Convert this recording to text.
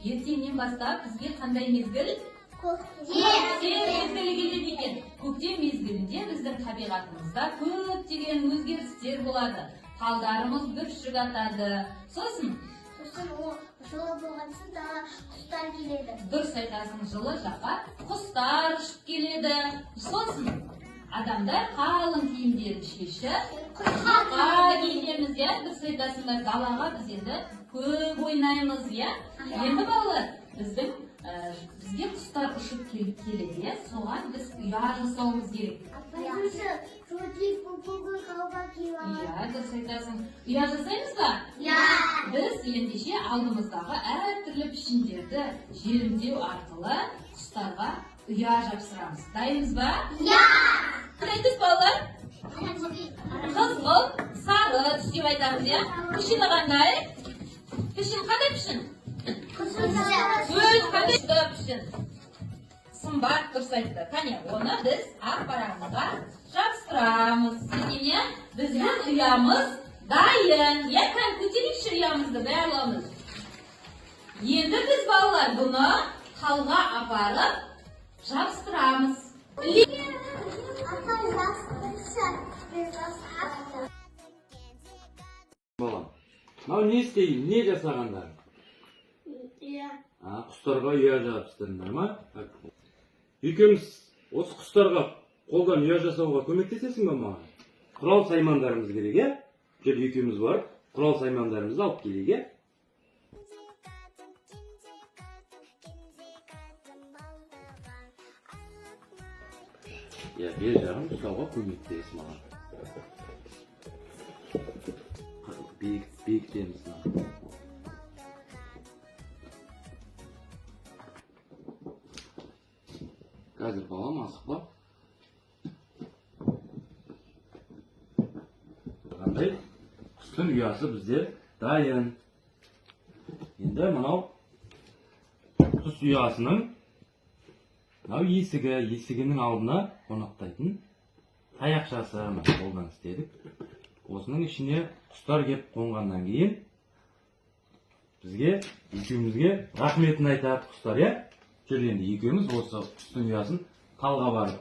ертеңнен бастап бізге қандай мезгіл? Көктем мезгілі келеді екен. Көктем мезгілінде біздің табиғатымызда көптеген өзгерістер болады. Талдарымыз бүршік атады. Сосын жылы болғансын да құстар келеді. Дұрыс айтасың, жылы жаққа құстар ұшып келеді. Сосын адамдар қалың киімдерін шешіп қысқа киінеміз, иә? Дұрыс айтасыңдар, далаға біз енді көп ойнаймыз, иә? Енді балалар, бізге құстар ұшып келеді, иә? Соған біз ұя жасауымыз керек. Иә, дұрыс айтасың. Ұя жасаймыз ба? Біз ендеше алдымыздағы әртүрлі пішіндерді желімдеу арқылы құстарға ұя жапсырамыз. Дайынбыз ба? Қандай түс балалар? Қызғылт, сары түс деп айтамыз, иә? Пішіні қандай? Пішін қандай пішін? Қандай пішін? Сымбат, дұрыс айтты. Қане, оны біз ақ парағымызға жабыстырамыз. Екене біздің ұямыз дайын. Яқан көтерейікші ұямызды барлығымыз. Енді біз балалар бұны қалға апарып жабыстырамыз. Балам, мынау не істейін, не жасағандар? Құстарға ұя жабыстырыңдар ма? Екеуміз осы құстарға қолдан ұя жасауға көмектесесің бе маған? Құрал саймандарымыз керек, е? Жел екеуміз бар, құрал саймандарымызды алып келейік, е? Бер жағын ұстауға көмектес маған. Бекітеміз. Қазір балам асықпа. Қандай? Құстың ұясы бізде дайын. Енді мынау құс ұясының есігінің алдына қонақтайтын таяқшасы қолдан істедік. Осының ішіне құстар кеп қонғаннан кейін бізге екеумізге рахметін айтады құстар, е? Жүр енді екеуміз осы құстың ұясын қалға барып